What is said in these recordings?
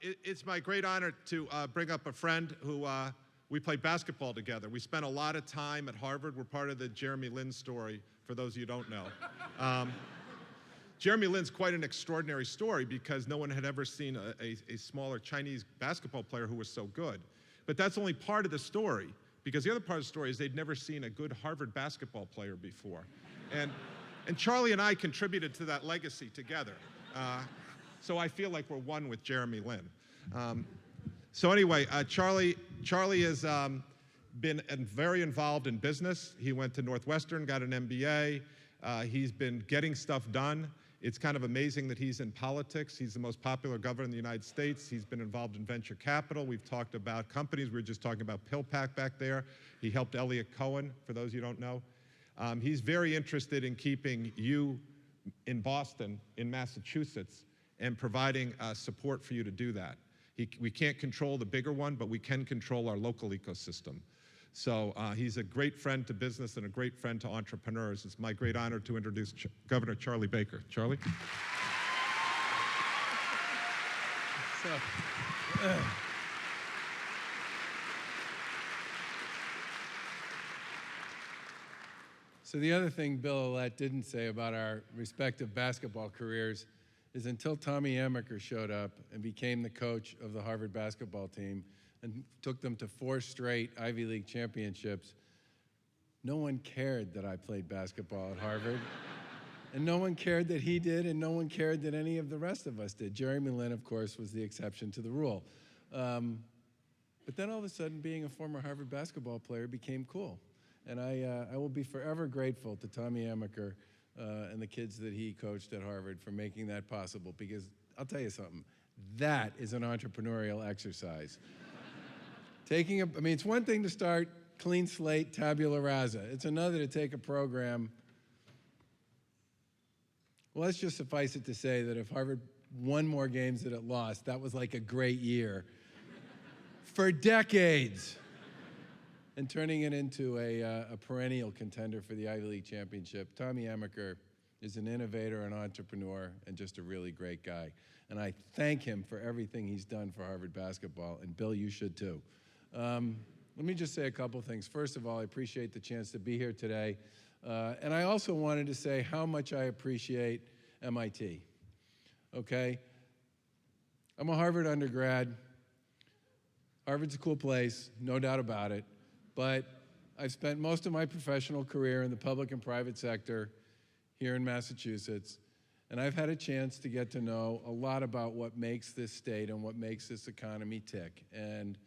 It's my great honor to bring up a friend who we played basketball together. We spent a lot of time at Harvard. We're part of the Jeremy Lin story, for those of you who don't know. Jeremy Lin's quite an extraordinary story because no one had ever seen a smaller Chinese basketball player who was so good. But that's only part of the story, because the other part of the story is they'd never seen a good Harvard basketball player before. And Charlie and I contributed to that legacy together. So I feel like we're one with Jeremy Lin. So anyway, Charlie has been very involved in business. He went to Northwestern, got an MBA. He's been getting stuff done. It's kind of amazing that he's in politics. He's the most popular governor in the United States. He's been involved in venture capital. We've talked about companies. We were just talking about PillPack back there. He helped Elliott Cohen, for those of you who don't know. He's very interested in keeping you in Boston, in Massachusetts, and providing support for you to do that. We can't control the bigger one, but we can control our local ecosystem. So he's a great friend to business and a great friend to entrepreneurs. It's my great honor to introduce Governor Charlie Baker. Charlie? So the other thing Bill Ouellette didn't say about our respective basketball careers is until Tommy Amaker showed up and became the coach of the Harvard basketball team and took them to 4 straight Ivy League championships, no one cared that I played basketball at Harvard. And no one cared that he did, and no one cared that any of the rest of us did. Jeremy Lin, of course, was the exception to the rule. But then all of a sudden, being a former Harvard basketball player became cool. And I will be forever grateful to Tommy Amaker and the kids that he coached at Harvard for making that possible, because I'll tell you something, that is an entrepreneurial exercise. It's one thing to start clean slate, tabula rasa. It's another to take a program. Well, let's just suffice it to say that if Harvard won more games than it lost, that was like a great year for decades. And turning it into a perennial contender for the Ivy League championship. Tommy Amaker is an innovator, an entrepreneur, and just a really great guy. And I thank him for everything he's done for Harvard basketball, and Bill, you should too. Let me just say a couple things. First of all, I appreciate the chance to be here today. And I also wanted to say how much I appreciate MIT, okay? I'm a Harvard undergrad. Harvard's a cool place, no doubt about it. But I've spent most of my professional career in the public and private sector here in Massachusetts, and I've had a chance to get to know a lot about what makes this state and what makes this economy tick. And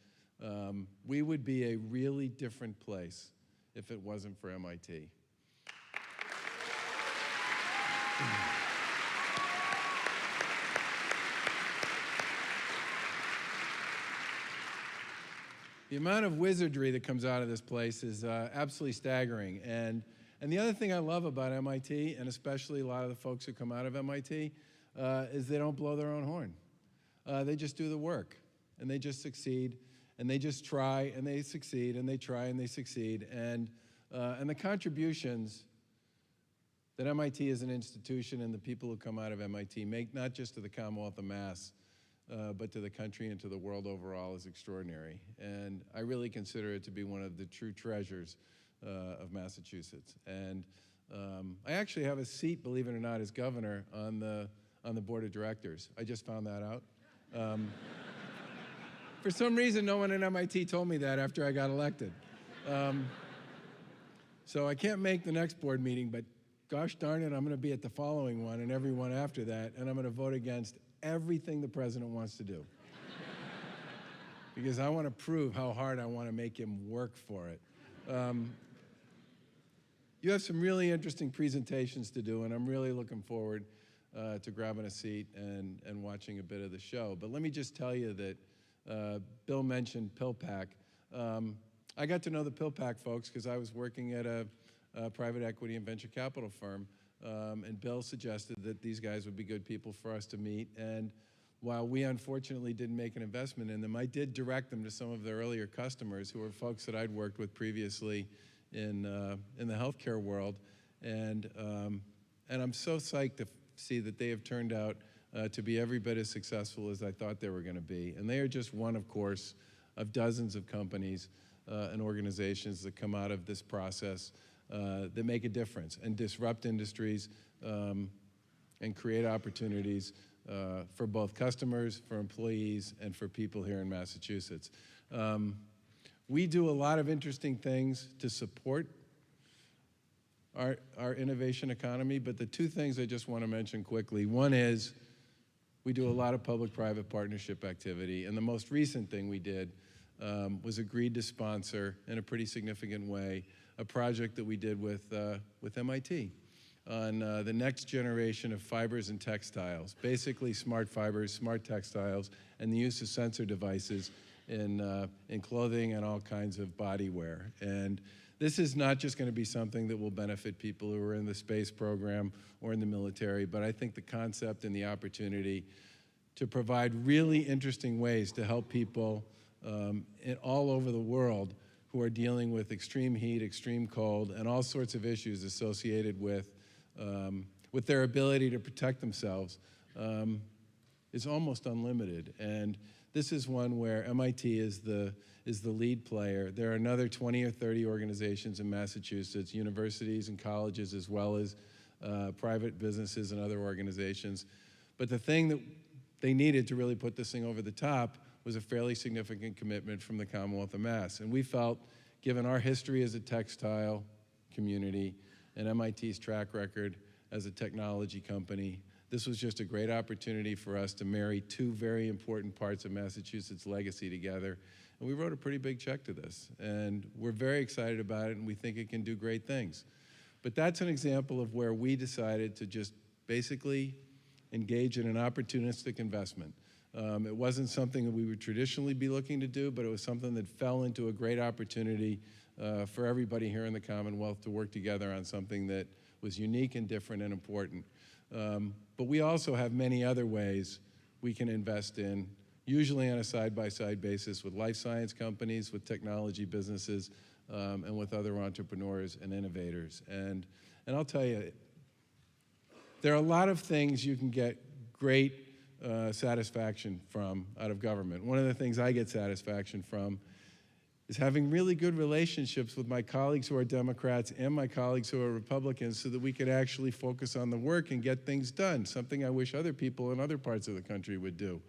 we would be a really different place if it wasn't for MIT. The amount of wizardry that comes out of this place is absolutely staggering. And the other thing I love about MIT, and especially a lot of the folks who come out of MIT, is they don't blow their own horn. They just do the work, and they just succeed, and they just try, and they succeed, and they try, and they succeed. And the contributions that MIT as an institution and the people who come out of MIT make, not just to the Commonwealth of Mass, but to the country and to the world overall, is extraordinary. And I really consider it to be one of the true treasures of Massachusetts. And I actually have a seat, believe it or not, as governor on the board of directors. I just found that out. For some reason, no one at MIT told me that after I got elected. So I can't make the next board meeting, but gosh darn it, I'm going to be at the following one and every one after that, and I'm going to vote against everything the president wants to do. Because I want to prove how hard I want to make him work for it. You have some really interesting presentations to do, and I'm really looking forward to grabbing a seat and watching a bit of the show. But let me just tell you that Bill mentioned PillPack. I got to know the PillPack folks because I was working at a private equity and venture capital firm. And Bill suggested that these guys would be good people for us to meet. And while we unfortunately didn't make an investment in them, I did direct them to some of their earlier customers who were folks that I'd worked with previously in the healthcare world. And I'm so psyched to see that they have turned out to be every bit as successful as I thought they were going to be. And they are just one, of course, of dozens of companies and organizations that come out of this process that make a difference and disrupt industries and create opportunities for both customers, for employees, and for people here in Massachusetts. We do a lot of interesting things to support our innovation economy, but the two things I just want to mention quickly. One is we do a lot of public-private partnership activity, and the most recent thing we did was agreed to sponsor, in a pretty significant way, a project that we did with MIT on the next generation of fibers and textiles, basically smart fibers, smart textiles, and the use of sensor devices in clothing and all kinds of body wear. And this is not just going to be something that will benefit people who are in the space program or in the military, but I think the concept and the opportunity to provide really interesting ways to help people all over the world who are dealing with extreme heat, extreme cold, and all sorts of issues associated with their ability to protect themselves is almost unlimited. And this is one where MIT is the lead player. There are another 20 or 30 organizations in Massachusetts, universities and colleges, as well as private businesses and other organizations. But the thing that they needed to really put this thing over the top was a fairly significant commitment from the Commonwealth of Mass. And we felt, given our history as a textile community and MIT's track record as a technology company, this was just a great opportunity for us to marry two very important parts of Massachusetts' legacy together. And we wrote a pretty big check to this. And we're very excited about it, and we think it can do great things. But that's an example of where we decided to just basically engage in an opportunistic investment. It wasn't something that we would traditionally be looking to do, but it was something that fell into a great opportunity for everybody here in the Commonwealth to work together on something that was unique and different and important. But we also have many other ways we can invest in, usually on a side-by-side basis with life science companies, with technology businesses, and with other entrepreneurs and innovators. And I'll tell you, there are a lot of things you can get great satisfaction from out of government. One of the things I get satisfaction from is having really good relationships with my colleagues who are Democrats and my colleagues who are Republicans so that we could actually focus on the work and get things done, something I wish other people in other parts of the country would do.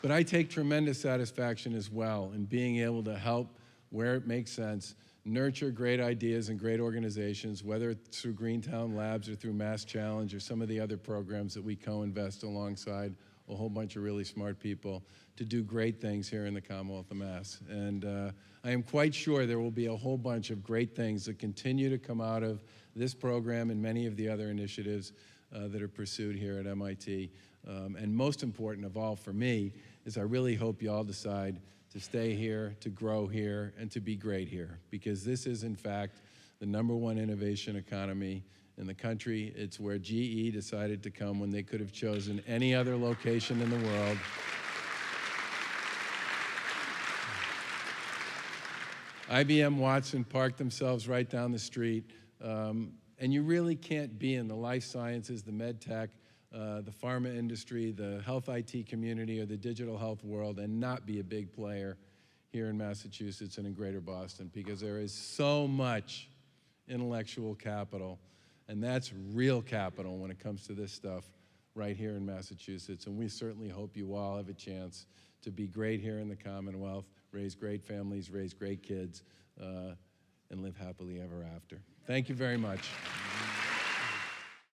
But I take tremendous satisfaction as well in being able to help, where it makes sense, nurture great ideas and great organizations, whether it's through Greentown Labs or through Mass Challenge or some of the other programs that we co-invest alongside a whole bunch of really smart people to do great things here in the Commonwealth of Mass. And I am quite sure there will be a whole bunch of great things that continue to come out of this program and many of the other initiatives that are pursued here at MIT. And most important of all for me is I really hope you all decide to stay here, to grow here, and to be great here, because this is, in fact, the #1 innovation economy in the country. It's where GE decided to come when they could have chosen any other location in the world. IBM, Watson parked themselves right down the street, and you really can't be in the life sciences, the med tech, the pharma industry, the health IT community, or the digital health world and not be a big player here in Massachusetts and in Greater Boston, because there is so much intellectual capital, and that's real capital when it comes to this stuff right here in Massachusetts. And we certainly hope you all have a chance to be great here in the Commonwealth, raise great families, raise great kids, and live happily ever after. Thank you very much.